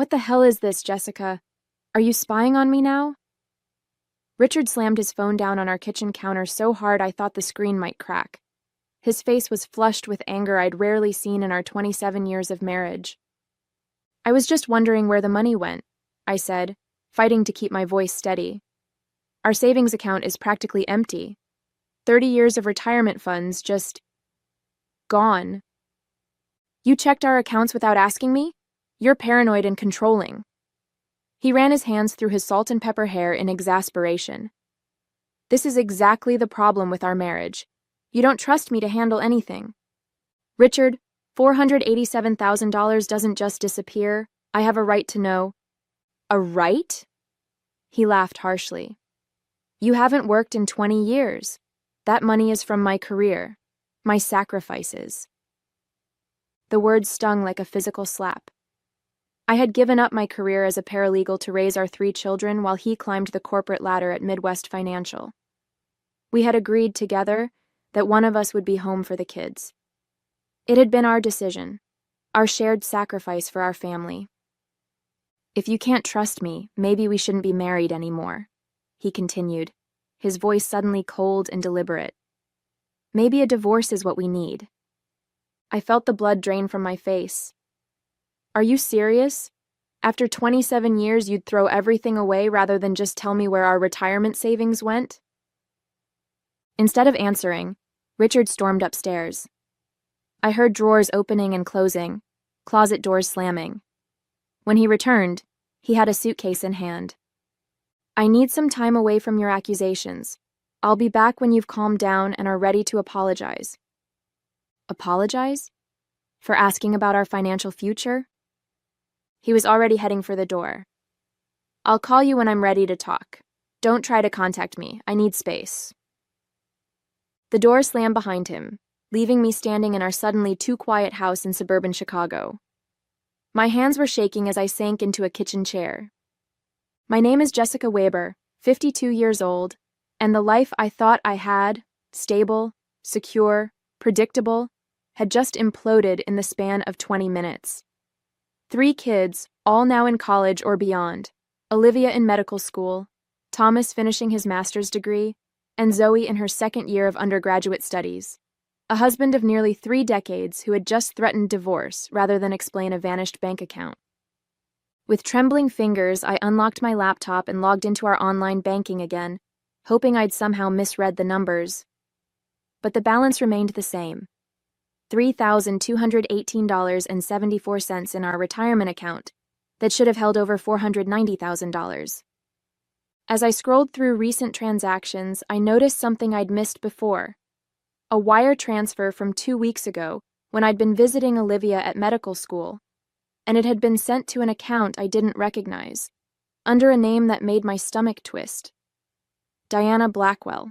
What the hell is this, Jessica? Are you spying on me now? Richard slammed his phone down on our kitchen counter so hard I thought the screen might crack. His face was flushed with anger I'd rarely seen in our 27 years of marriage. I was just wondering where the money went, I said, fighting to keep my voice steady. Our savings account is practically empty. 30 years of retirement funds just gone. You checked our accounts without asking me? You're paranoid and controlling. He ran his hands through his salt and pepper hair in exasperation. This is exactly the problem with our marriage. You don't trust me to handle anything. Richard, $487,000 doesn't just disappear. I have a right to know. A right? He laughed harshly. You haven't worked in 20 years. That money is from my career, my sacrifices. The words stung like a physical slap. I had given up my career as a paralegal to raise our 3 children while he climbed the corporate ladder at Midwest Financial. We had agreed together that one of us would be home for the kids. It had been our decision, our shared sacrifice for our family. If you can't trust me, maybe we shouldn't be married anymore, he continued, his voice suddenly cold and deliberate. Maybe a divorce is what we need. I felt the blood drain from my face. Are you serious? After 27 years, you'd throw everything away rather than just tell me where our retirement savings went? Instead of answering, Richard stormed upstairs. I heard drawers opening and closing, closet doors slamming. When he returned, he had a suitcase in hand. I need some time away from your accusations. I'll be back when you've calmed down and are ready to apologize. Apologize? For asking about our financial future? He was already heading for the door. I'll call you when I'm ready to talk. Don't try to contact me. I need space. The door slammed behind him, leaving me standing in our suddenly too quiet house in suburban Chicago. My hands were shaking as I sank into a kitchen chair. My name is Jessica Weber, 52 years old, and the life I thought I had, stable, secure, predictable, had just imploded in the span of 20 minutes. 3 kids, all now in college or beyond, Olivia in medical school, Thomas finishing his master's degree, and Zoe in her 2nd year of undergraduate studies. A husband of nearly 3 decades who had just threatened divorce rather than explain a vanished bank account. With trembling fingers, I unlocked my laptop and logged into our online banking again, hoping I'd somehow misread the numbers. But the balance remained the same. $3,218.74 in our retirement account that should have held over $490,000. As I scrolled through recent transactions, I noticed something I'd missed before. A wire transfer from 2 weeks ago when I'd been visiting Olivia at medical school, and it had been sent to an account I didn't recognize, under a name that made my stomach twist. Diana Blackwell.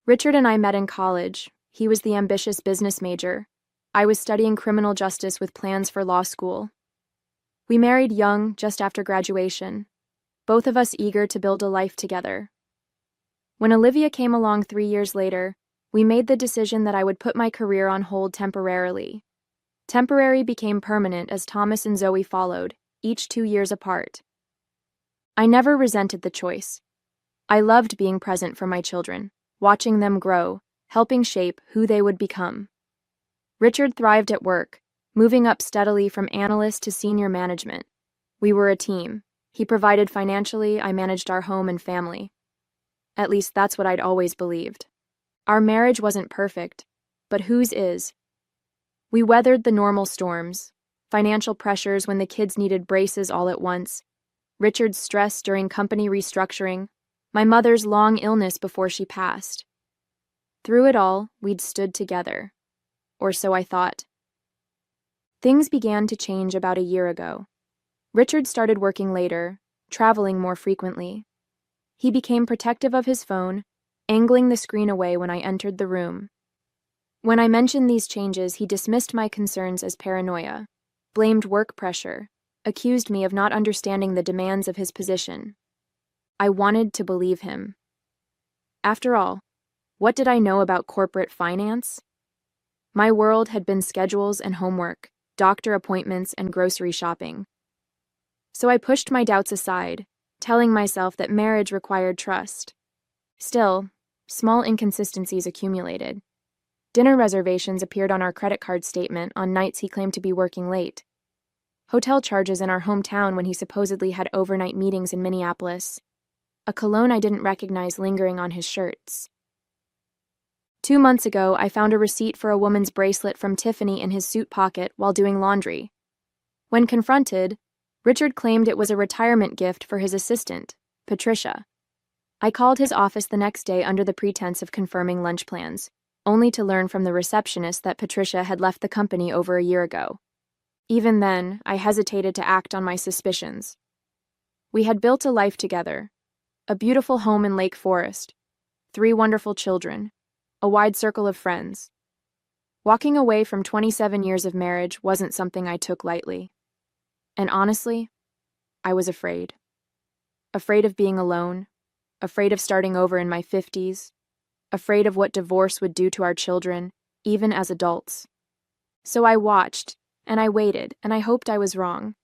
Richard and I met in college. He was the ambitious business major. I was studying criminal justice with plans for law school. We married young, just after graduation, both of us eager to build a life together. When Olivia came along 3 years later, we made the decision that I would put my career on hold temporarily. Temporary became permanent as Thomas and Zoe followed, each 2 years apart. I never resented the choice. I loved being present for my children, watching them grow, helping shape who they would become. Richard thrived at work, moving up steadily from analyst to senior management. We were a team. He provided financially, I managed our home and family. At least that's what I'd always believed. Our marriage wasn't perfect, but whose is? We weathered the normal storms, financial pressures when the kids needed braces all at once, Richard's stress during company restructuring, my mother's long illness before she passed. Through it all, we'd stood together. Or so I thought. Things began to change about a year ago. Richard started working later, traveling more frequently. He became protective of his phone, angling the screen away when I entered the room. When I mentioned these changes, he dismissed my concerns as paranoia, blamed work pressure, accused me of not understanding the demands of his position. I wanted to believe him. After all, what did I know about corporate finance? My world had been schedules and homework, doctor appointments and grocery shopping. So I pushed my doubts aside, telling myself that marriage required trust. Still, small inconsistencies accumulated. Dinner reservations appeared on our credit card statement on nights he claimed to be working late. Hotel charges in our hometown when he supposedly had overnight meetings in Minneapolis. A cologne I didn't recognize lingering on his shirts. 2 months ago, I found a receipt for a woman's bracelet from Tiffany in his suit pocket while doing laundry. When confronted, Richard claimed it was a retirement gift for his assistant, Patricia. I called his office the next day under the pretense of confirming lunch plans, only to learn from the receptionist that Patricia had left the company over a year ago. Even then, I hesitated to act on my suspicions. We had built a life together, a beautiful home in Lake Forest, 3 wonderful children, a wide circle of friends. Walking away from 27 years of marriage wasn't something I took lightly. And honestly, I was afraid. Afraid of being alone, afraid of starting over in my 50s, afraid of what divorce would do to our children, even as adults. So I watched, and I waited, and I hoped I was wrong.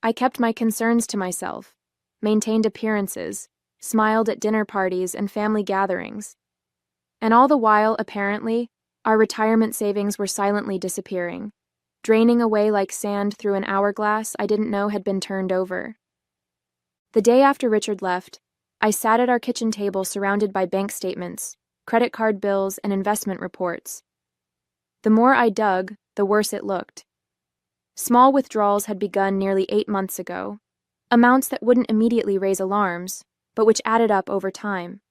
I kept my concerns to myself, maintained appearances, smiled at dinner parties and family gatherings. And all the while, apparently, our retirement savings were silently disappearing, draining away like sand through an hourglass I didn't know had been turned over. The day after Richard left, I sat at our kitchen table surrounded by bank statements, credit card bills, and investment reports. The more I dug, the worse it looked. Small withdrawals had begun nearly 8 months ago, amounts that wouldn't immediately raise alarms, but which added up over time.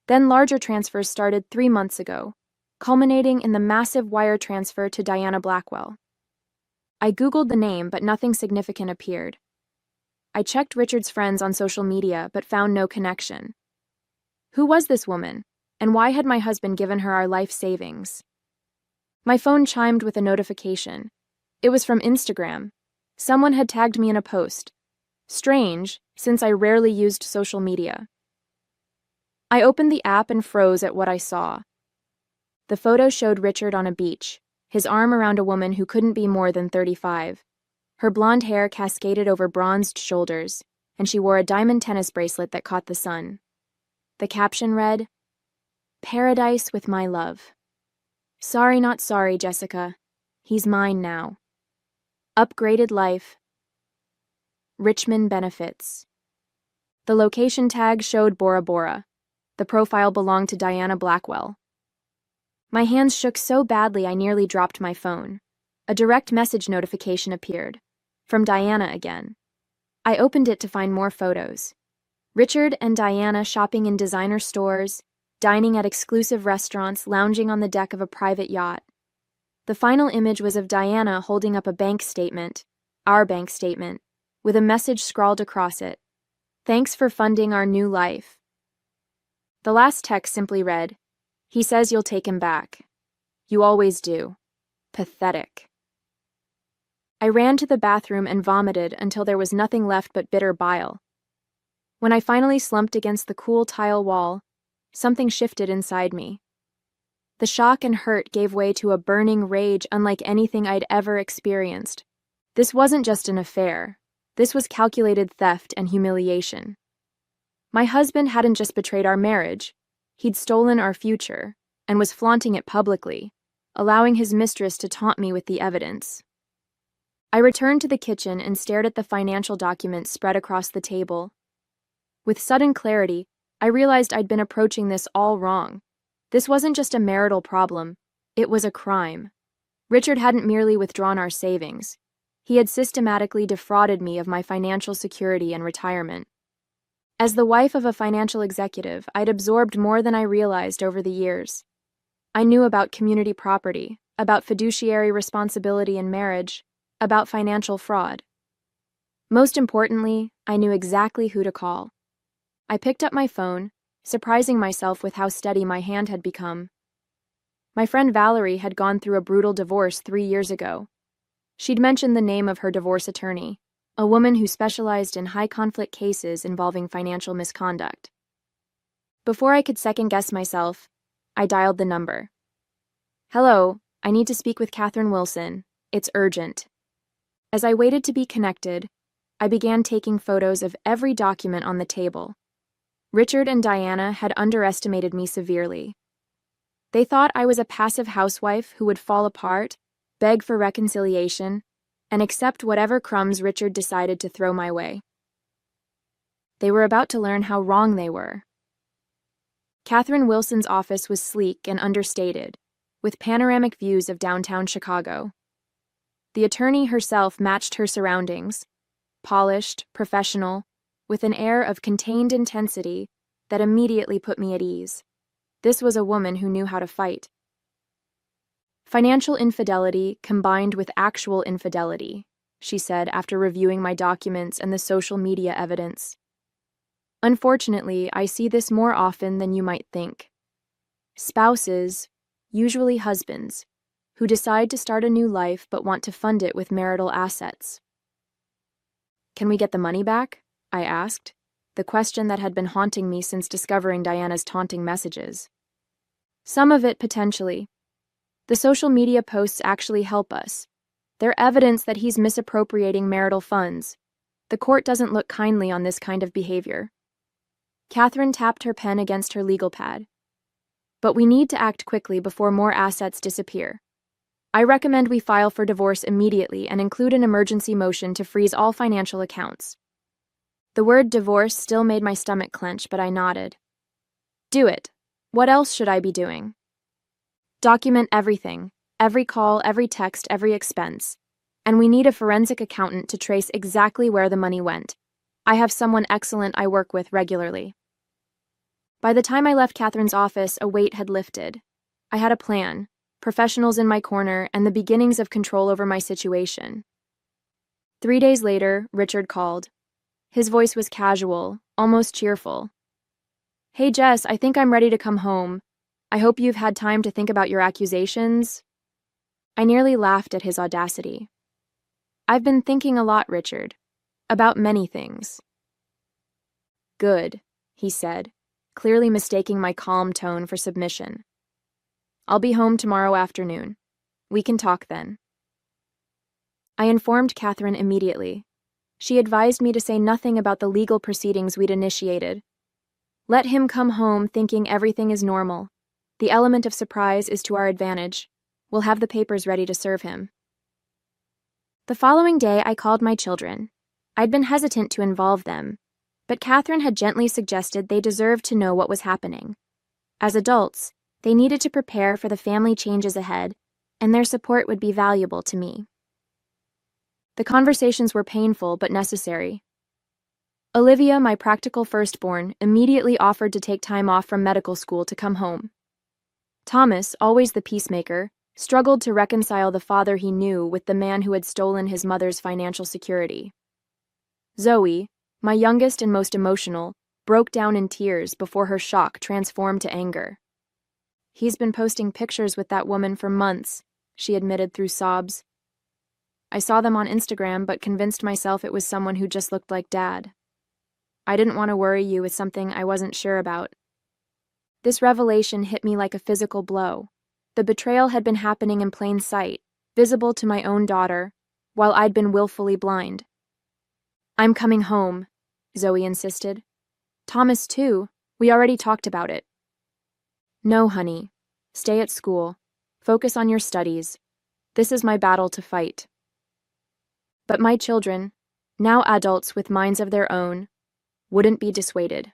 Then larger transfers started 3 months ago, culminating in the massive wire transfer to Diana Blackwell. I Googled the name, but nothing significant appeared. I checked Richard's friends on social media, but found no connection. Who was this woman, and why had my husband given her our life savings? My phone chimed with a notification. It was from Instagram. Someone had tagged me in a post. Strange, since I rarely used social media. I opened the app and froze at what I saw. The photo showed Richard on a beach, his arm around a woman who couldn't be more than 35. Her blonde hair cascaded over bronzed shoulders, and she wore a diamond tennis bracelet that caught the sun. The caption read, "Paradise with my love. Sorry not sorry, Jessica. He's mine now. Upgraded life. Richmond benefits." The location tag showed Bora Bora. The profile belonged to Diana Blackwell. My hands shook so badly I nearly dropped my phone. A direct message notification appeared. From Diana again. I opened it to find more photos. Richard and Diana shopping in designer stores, dining at exclusive restaurants, lounging on the deck of a private yacht. The final image was of Diana holding up a bank statement, our bank statement, with a message scrawled across it. "Thanks for funding our new life." The last text simply read, "He says you'll take him back. You always do. Pathetic." I ran to the bathroom and vomited until there was nothing left but bitter bile. When I finally slumped against the cool tile wall, something shifted inside me. The shock and hurt gave way to a burning rage unlike anything I'd ever experienced. This wasn't just an affair. This was calculated theft and humiliation. My husband hadn't just betrayed our marriage. He'd stolen our future, and was flaunting it publicly, allowing his mistress to taunt me with the evidence. I returned to the kitchen and stared at the financial documents spread across the table. With sudden clarity, I realized I'd been approaching this all wrong. This wasn't just a marital problem, it was a crime. Richard hadn't merely withdrawn our savings. He had systematically defrauded me of my financial security and retirement. As the wife of a financial executive, I'd absorbed more than I realized over the years. I knew about community property, about fiduciary responsibility in marriage, about financial fraud. Most importantly, I knew exactly who to call. I picked up my phone, surprising myself with how steady my hand had become. My friend Valerie had gone through a brutal divorce 3 years ago. She'd mentioned the name of her divorce attorney, a woman who specialized in high-conflict cases involving financial misconduct. Before I could second-guess myself, I dialed the number. "Hello, I need to speak with Catherine Wilson. It's urgent." As I waited to be connected, I began taking photos of every document on the table. Richard and Diana had underestimated me severely. They thought I was a passive housewife who would fall apart, beg for reconciliation, and accept whatever crumbs Richard decided to throw my way. They were about to learn how wrong they were. Catherine Wilson's office was sleek and understated, with panoramic views of downtown Chicago. The attorney herself matched her surroundings, polished, professional, with an air of contained intensity that immediately put me at ease. This was a woman who knew how to fight. Financial infidelity combined with actual infidelity, she said after reviewing my documents and the social media evidence. Unfortunately, I see this more often than you might think. Spouses, usually husbands, who decide to start a new life but want to fund it with marital assets. Can we get the money back? I asked, the question that had been haunting me since discovering Diana's taunting messages. Some of it potentially. The social media posts actually help us. They're evidence that he's misappropriating marital funds. The court doesn't look kindly on this kind of behavior. Catherine tapped her pen against her legal pad. But we need to act quickly before more assets disappear. I recommend we file for divorce immediately and include an emergency motion to freeze all financial accounts. The word divorce still made my stomach clench, but I nodded. Do it. What else should I be doing? Document everything, every call, every text, every expense. And we need a forensic accountant to trace exactly where the money went. I have someone excellent I work with regularly. By the time I left Catherine's office, a weight had lifted. I had a plan, professionals in my corner, and the beginnings of control over my situation. 3 days later, Richard called. His voice was casual, almost cheerful. Hey Jess, I think I'm ready to come home. I hope you've had time to think about your accusations. I nearly laughed at his audacity. I've been thinking a lot, Richard. About many things. Good, he said, clearly mistaking my calm tone for submission. I'll be home tomorrow afternoon. We can talk then. I informed Catherine immediately. She advised me to say nothing about the legal proceedings we'd initiated. Let him come home thinking everything is normal. The element of surprise is to our advantage. We'll have the papers ready to serve him. The following day, I called my children. I'd been hesitant to involve them, but Catherine had gently suggested they deserved to know what was happening. As adults, they needed to prepare for the family changes ahead, and their support would be valuable to me. The conversations were painful but necessary. Olivia, my practical firstborn, immediately offered to take time off from medical school to come home. Thomas, always the peacemaker, struggled to reconcile the father he knew with the man who had stolen his mother's financial security. Zoe, my youngest and most emotional, broke down in tears before her shock transformed to anger. He's been posting pictures with that woman for months, she admitted through sobs. I saw them on Instagram but convinced myself it was someone who just looked like Dad. I didn't want to worry you with something I wasn't sure about. This revelation hit me like a physical blow. The betrayal had been happening in plain sight, visible to my own daughter, while I'd been willfully blind. I'm coming home, Zoe insisted. Thomas, too. We already talked about it. No, honey. Stay at school. Focus on your studies. This is my battle to fight. But my children, now adults with minds of their own, wouldn't be dissuaded.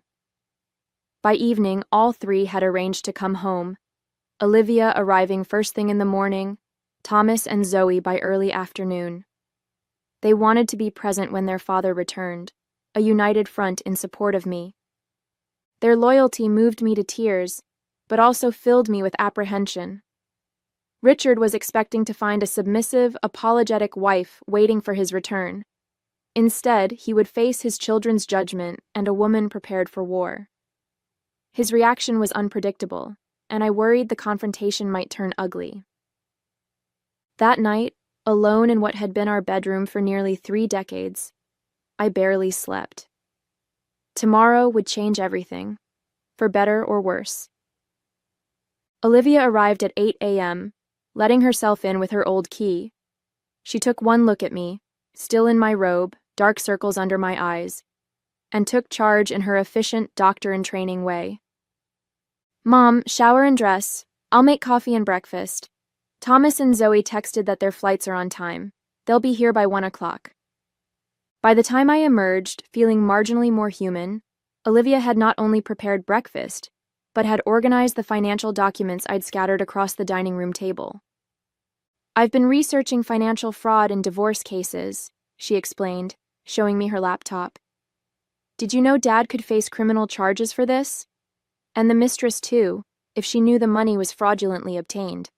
By evening, all three had arranged to come home, Olivia arriving first thing in the morning, Thomas and Zoe by early afternoon. They wanted to be present when their father returned, a united front in support of me. Their loyalty moved me to tears, but also filled me with apprehension. Richard was expecting to find a submissive, apologetic wife waiting for his return. Instead, he would face his children's judgment and a woman prepared for war. His reaction was unpredictable, and I worried the confrontation might turn ugly. That night, alone in what had been our bedroom for nearly 3 decades, I barely slept. Tomorrow would change everything, for better or worse. Olivia arrived at 8 a.m., letting herself in with her old key. She took one look at me, still in my robe, dark circles under my eyes, and took charge in her efficient doctor-in-training way. "Mom, shower and dress. I'll make coffee and breakfast." Thomas and Zoe texted that their flights are on time. They'll be here by 1 o'clock. By the time I emerged, feeling marginally more human, Olivia had not only prepared breakfast, but had organized the financial documents I'd scattered across the dining room table. "I've been researching financial fraud and divorce cases," she explained, showing me her laptop. "Did you know Dad could face criminal charges for this? And the mistress, too, if she knew the money was fraudulently obtained."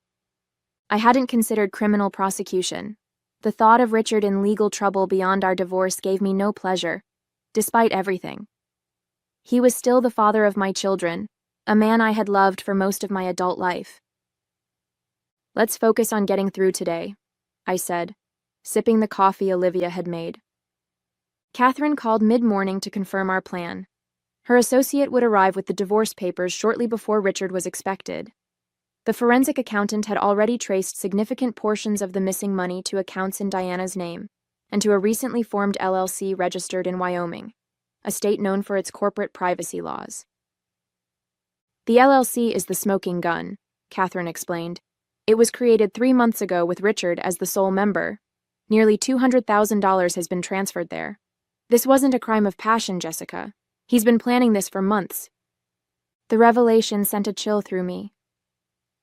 I hadn't considered criminal prosecution. The thought of Richard in legal trouble beyond our divorce gave me no pleasure, despite everything. He was still the father of my children, a man I had loved for most of my adult life. "Let's focus on getting through today," I said, sipping the coffee Olivia had made. Catherine called mid-morning to confirm our plan. Her associate would arrive with the divorce papers shortly before Richard was expected. The forensic accountant had already traced significant portions of the missing money to accounts in Diana's name and to a recently formed LLC registered in Wyoming, a state known for its corporate privacy laws. "The LLC is the smoking gun," Catherine explained. "It was created 3 months ago with Richard as the sole member. Nearly $200,000 has been transferred there. This wasn't a crime of passion, Jessica. He's been planning this for months." The revelation sent a chill through me.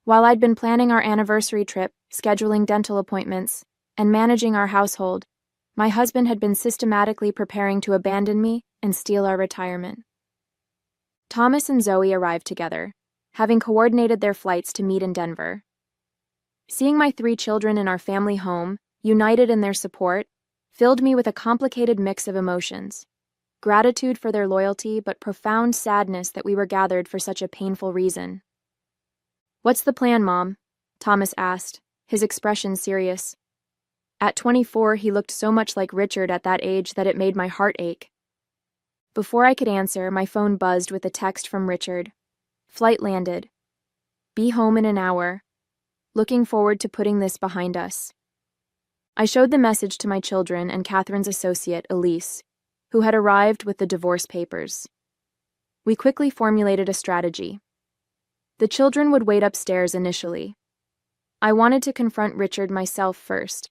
While I'd been planning our anniversary trip, scheduling dental appointments, and managing our household, my husband had been systematically preparing to abandon me and steal our retirement. Thomas and Zoe arrived together, having coordinated their flights to meet in Denver. Seeing my 3 children in our family home, united in their support, filled me with a complicated mix of emotions. Gratitude for their loyalty, but profound sadness that we were gathered for such a painful reason. "What's the plan, Mom?" Thomas asked, his expression serious. At 24, he looked so much like Richard at that age that it made my heart ache. Before I could answer, my phone buzzed with a text from Richard. "Flight landed. Be home in an hour. Looking forward to putting this behind us." I showed the message to my children and Catherine's associate, Elise, who had arrived with the divorce papers. We quickly formulated a strategy. The children would wait upstairs initially. I wanted to confront Richard myself first,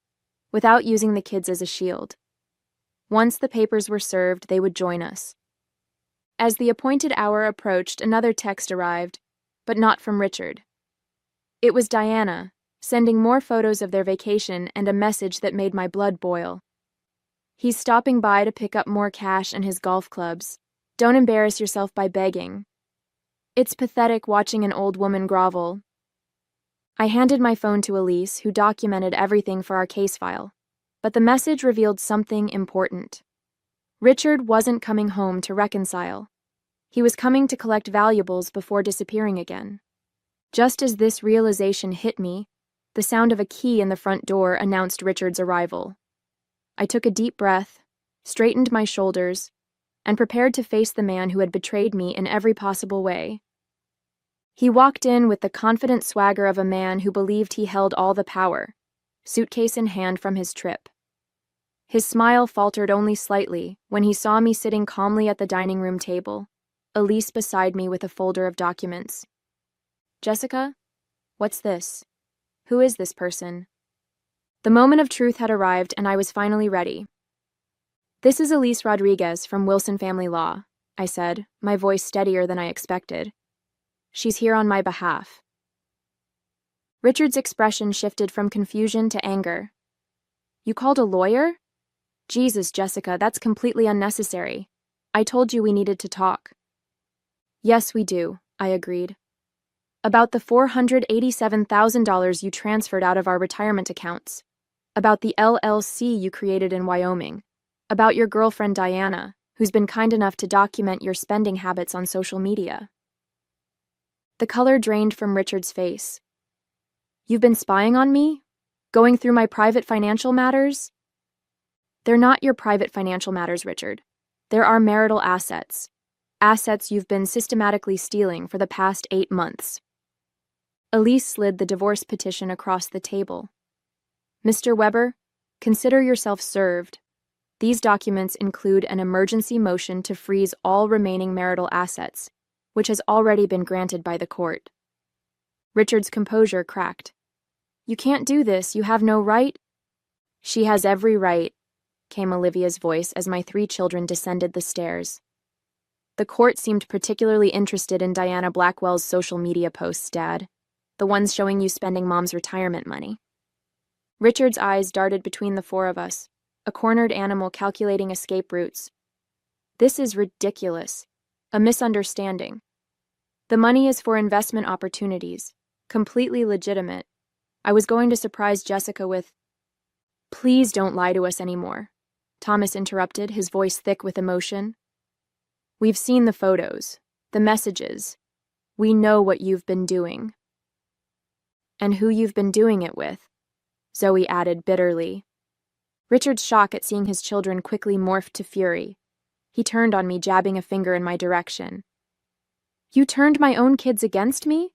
without using the kids as a shield. Once the papers were served, they would join us. As the appointed hour approached, another text arrived, but not from Richard. It was Diana, sending more photos of their vacation and a message that made my blood boil. "He's stopping by to pick up more cash and his golf clubs. Don't embarrass yourself by begging." It's pathetic watching an old woman grovel. I handed my phone to Elise, who documented everything for our case file, but the message revealed something important. Richard wasn't coming home to reconcile. He was coming to collect valuables before disappearing again. Just as this realization hit me, the sound of a key in the front door announced Richard's arrival. I took a deep breath, straightened my shoulders, and prepared to face the man who had betrayed me in every possible way. He walked in with the confident swagger of a man who believed he held all the power, suitcase in hand from his trip. His smile faltered only slightly when he saw me sitting calmly at the dining room table, Elise beside me with a folder of documents. "Jessica, what's this? Who is this person?" The moment of truth had arrived, and I was finally ready. "This is Elise Rodriguez from Wilson Family Law," I said, my voice steadier than I expected. "She's here on my behalf." Richard's expression shifted from confusion to anger. "You called a lawyer? Jesus, Jessica, that's completely unnecessary. I told you we needed to talk." "Yes, we do," I agreed. "About the $487,000 you transferred out of our retirement accounts. About the LLC you created in Wyoming. About your girlfriend Diana, who's been kind enough to document your spending habits on social media." The color drained from Richard's face. "You've been spying on me? Going through my private financial matters?" "They're not your private financial matters, Richard. They're our marital assets. Assets you've been systematically stealing for the past 8 months. Elise slid the divorce petition across the table. "Mr. Weber, consider yourself served." These documents include an emergency motion to freeze all remaining marital assets, which has already been granted by the court. Richard's composure cracked. You can't do this, you have no right. She has every right, came Olivia's voice as my 3 children descended the stairs. The court seemed particularly interested in Diana Blackwell's social media posts, Dad, the ones showing you spending Mom's retirement money. Richard's eyes darted between the 4 of us, a cornered animal calculating escape routes. This is ridiculous, a misunderstanding. The money is for investment opportunities, completely legitimate. I was going to surprise Jessica with, Please don't lie to us anymore, Thomas interrupted, his voice thick with emotion. We've seen the photos, the messages. We know what you've been doing. And who you've been doing it with, Zoe added bitterly. Richard's shock at seeing his children quickly morphed to fury. He turned on me, jabbing a finger in my direction. You turned my own kids against me?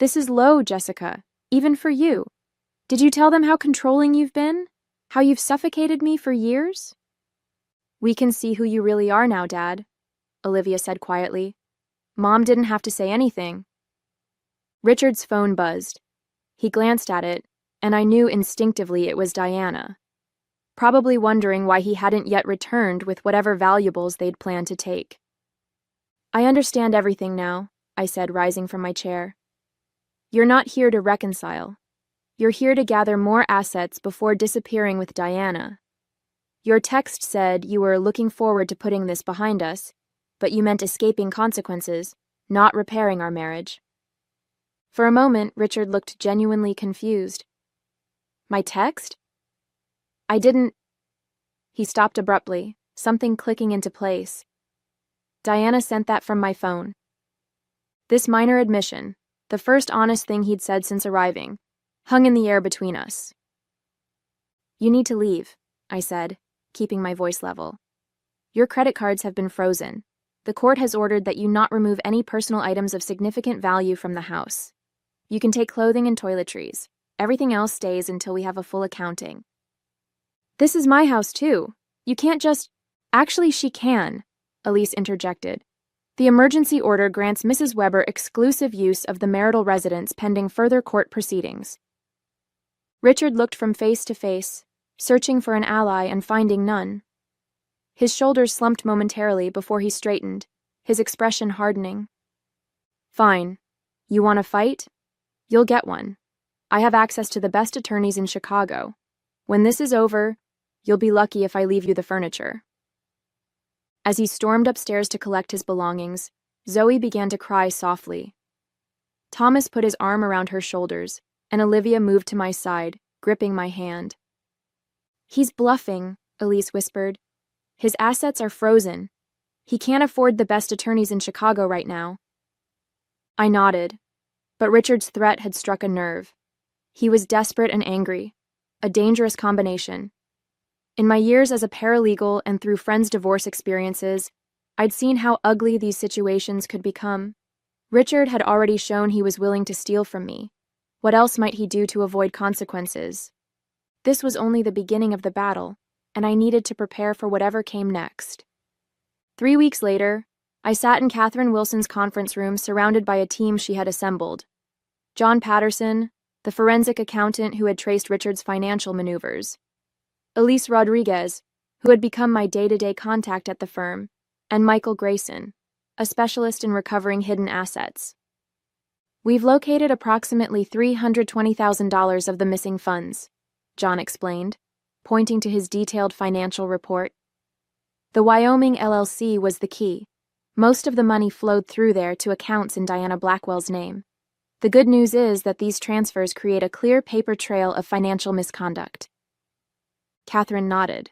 This is low, Jessica, even for you. Did you tell them how controlling you've been? How you've suffocated me for years? We can see who you really are now, Dad, Olivia said quietly. Mom didn't have to say anything. Richard's phone buzzed. He glanced at it, and I knew instinctively it was Diana, probably wondering why he hadn't yet returned with whatever valuables they'd planned to take. I understand everything now, I said, rising from my chair. You're not here to reconcile. You're here to gather more assets before disappearing with Diana. Your text said you were looking forward to putting this behind us, but you meant escaping consequences, not repairing our marriage. For a moment, Richard looked genuinely confused. My text? I didn't... He stopped abruptly, something clicking into place. Diana sent that from my phone. This minor admission, the first honest thing he'd said since arriving, hung in the air between us. You need to leave, I said, keeping my voice level. Your credit cards have been frozen. The court has ordered that you not remove any personal items of significant value from the house. You can take clothing and toiletries. Everything else stays until we have a full accounting. This is my house, too. You can't just... Actually, she can, Elise interjected. The emergency order grants Mrs. Weber exclusive use of the marital residence pending further court proceedings. Richard looked from face to face, searching for an ally and finding none. His shoulders slumped momentarily before he straightened, his expression hardening. Fine. You want a fight? You'll get one. I have access to the best attorneys in Chicago. When this is over, you'll be lucky if I leave you the furniture. As he stormed upstairs to collect his belongings, Zoe began to cry softly. Thomas put his arm around her shoulders, and Olivia moved to my side, gripping my hand. He's bluffing, Elise whispered. His assets are frozen. He can't afford the best attorneys in Chicago right now. I nodded, but Richard's threat had struck a nerve. He was desperate and angry, a dangerous combination. In my years as a paralegal and through friends' divorce experiences, I'd seen how ugly these situations could become. Richard had already shown he was willing to steal from me. What else might he do to avoid consequences? This was only the beginning of the battle, and I needed to prepare for whatever came next. 3 weeks later, I sat in Catherine Wilson's conference room surrounded by a team she had assembled. John Patterson, the forensic accountant who had traced Richard's financial maneuvers. Elise Rodriguez, who had become my day-to-day contact at the firm, and Michael Grayson, a specialist in recovering hidden assets. We've located approximately $320,000 of the missing funds, John explained, pointing to his detailed financial report. The Wyoming LLC was the key. Most of the money flowed through there to accounts in Diana Blackwell's name. The good news is that these transfers create a clear paper trail of financial misconduct. Catherine nodded.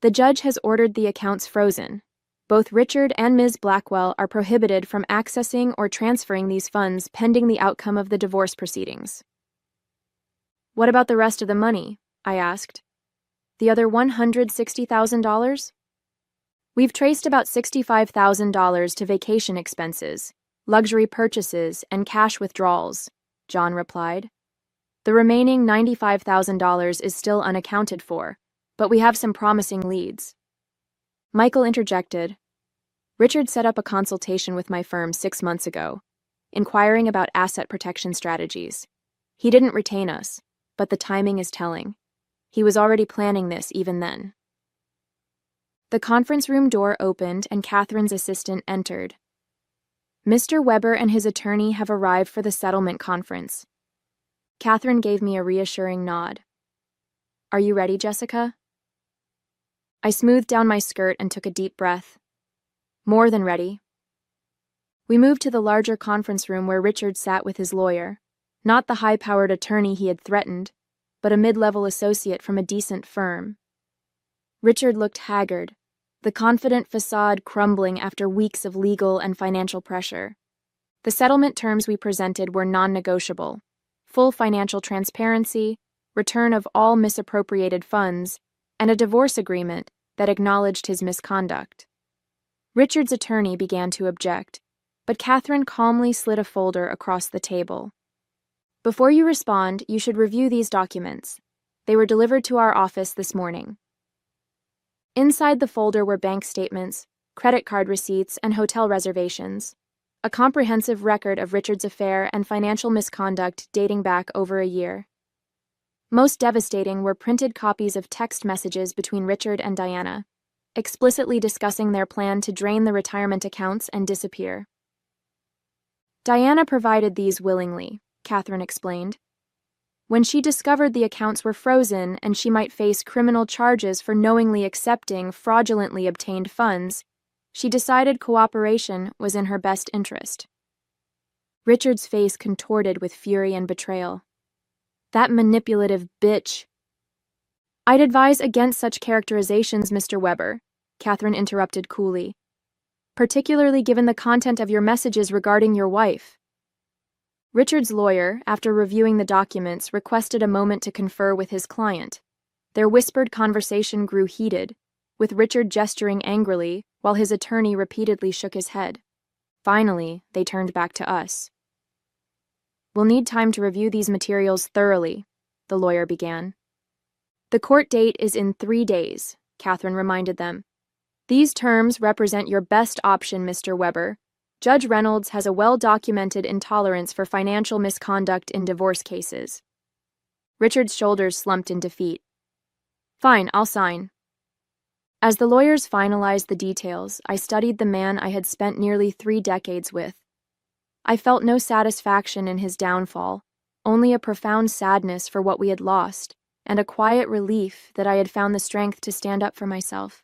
The judge has ordered the accounts frozen. Both Richard and Ms. Blackwell are prohibited from accessing or transferring these funds pending the outcome of the divorce proceedings. What about the rest of the money? I asked. The other $160,000? We've traced about $65,000 to vacation expenses, luxury purchases, and cash withdrawals, John replied. The remaining $95,000 is still unaccounted for, but we have some promising leads. Michael interjected. Richard set up a consultation with my firm 6 months ago, inquiring about asset protection strategies. He didn't retain us, but the timing is telling. He was already planning this even then. The conference room door opened and Catherine's assistant entered. Mr. Weber and his attorney have arrived for the settlement conference. Catherine gave me a reassuring nod. Are you ready, Jessica? I smoothed down my skirt and took a deep breath. More than ready. We moved to the larger conference room where Richard sat with his lawyer, not the high-powered attorney he had threatened, but a mid-level associate from a decent firm. Richard looked haggard, the confident facade crumbling after weeks of legal and financial pressure. The settlement terms we presented were non-negotiable: full financial transparency, return of all misappropriated funds, and a divorce agreement that acknowledged his misconduct. Richard's attorney began to object, but Catherine calmly slid a folder across the table. Before you respond, you should review these documents. They were delivered to our office this morning. Inside the folder were bank statements, credit card receipts, and hotel reservations, a comprehensive record of Richard's affair and financial misconduct dating back over a year. Most devastating were printed copies of text messages between Richard and Diana, explicitly discussing their plan to drain the retirement accounts and disappear. Diana provided these willingly, Catherine explained. When she discovered the accounts were frozen and she might face criminal charges for knowingly accepting fraudulently obtained funds, she decided cooperation was in her best interest. Richard's face contorted with fury and betrayal. That manipulative bitch. I'd advise against such characterizations, Mr. Weber, Catherine interrupted coolly, particularly given the content of your messages regarding your wife. Richard's lawyer, after reviewing the documents, requested a moment to confer with his client. Their whispered conversation grew heated, with Richard gesturing angrily while his attorney repeatedly shook his head. Finally, they turned back to us. We'll need time to review these materials thoroughly, the lawyer began. The court date is in 3 days, Catherine reminded them. These terms represent your best option, Mr. Weber. Judge Reynolds has a well-documented intolerance for financial misconduct in divorce cases. Richard's shoulders slumped in defeat. Fine, I'll sign. As the lawyers finalized the details, I studied the man I had spent nearly 3 decades with. I felt no satisfaction in his downfall, only a profound sadness for what we had lost, and a quiet relief that I had found the strength to stand up for myself.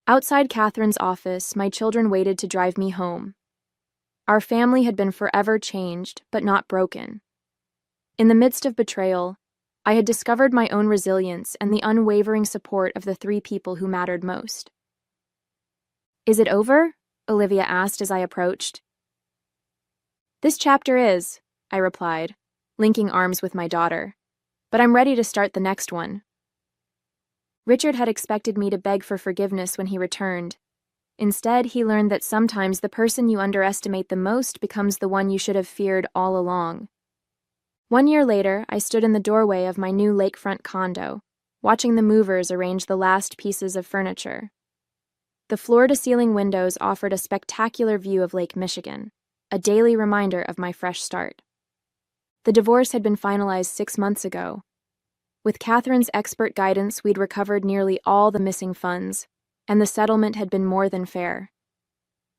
Outside Catherine's office, my children waited to drive me home. Our family had been forever changed, but not broken. In the midst of betrayal, I had discovered my own resilience and the unwavering support of the 3 people who mattered most. Is it over? Olivia asked as I approached. This chapter is, I replied, linking arms with my daughter, but I'm ready to start the next one. Richard had expected me to beg for forgiveness when he returned. Instead, he learned that sometimes the person you underestimate the most becomes the one you should have feared all along. 1 year later, I stood in the doorway of my new lakefront condo, watching the movers arrange the last pieces of furniture. The floor-to-ceiling windows offered a spectacular view of Lake Michigan, a daily reminder of my fresh start. The divorce had been finalized 6 months ago. With Catherine's expert guidance, we'd recovered nearly all the missing funds, and the settlement had been more than fair.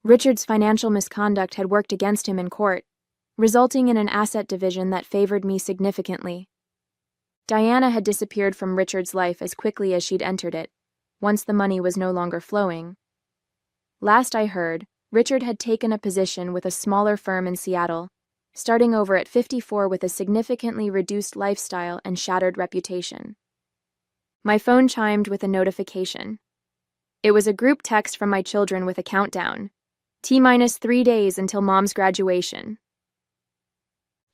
Richard's financial misconduct had worked against him in court, resulting in an asset division that favored me significantly. Diana had disappeared from Richard's life as quickly as she'd entered it, once the money was no longer flowing. Last I heard, Richard had taken a position with a smaller firm in Seattle, starting over at 54 with a significantly reduced lifestyle and shattered reputation. My phone chimed with a notification. It was a group text from my children with a countdown. T-3 days until Mom's graduation.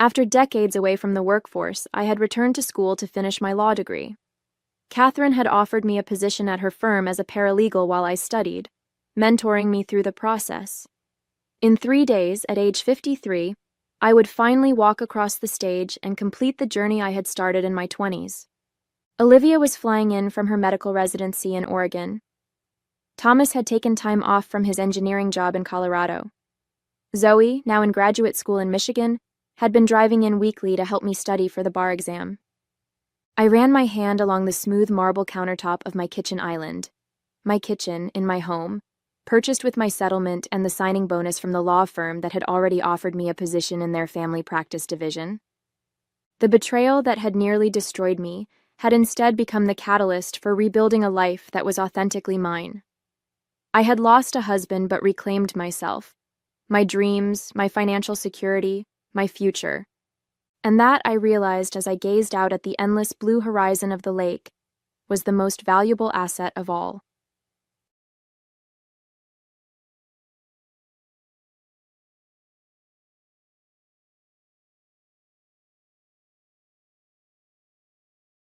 After decades away from the workforce, I had returned to school to finish my law degree. Catherine had offered me a position at her firm as a paralegal while I studied, mentoring me through the process. In 3 days, at age 53, I would finally walk across the stage and complete the journey I had started in my 20s. Olivia was flying in from her medical residency in Oregon. Thomas had taken time off from his engineering job in Colorado. Zoe, now in graduate school in Michigan, had been driving in weekly to help me study for the bar exam. I ran my hand along the smooth marble countertop of my kitchen island. My kitchen, in my home, purchased with my settlement and the signing bonus from the law firm that had already offered me a position in their family practice division. The betrayal that had nearly destroyed me had instead become the catalyst for rebuilding a life that was authentically mine. I had lost a husband but reclaimed myself, my dreams, my financial security, my future. And that, I realized as I gazed out at the endless blue horizon of the lake, was the most valuable asset of all.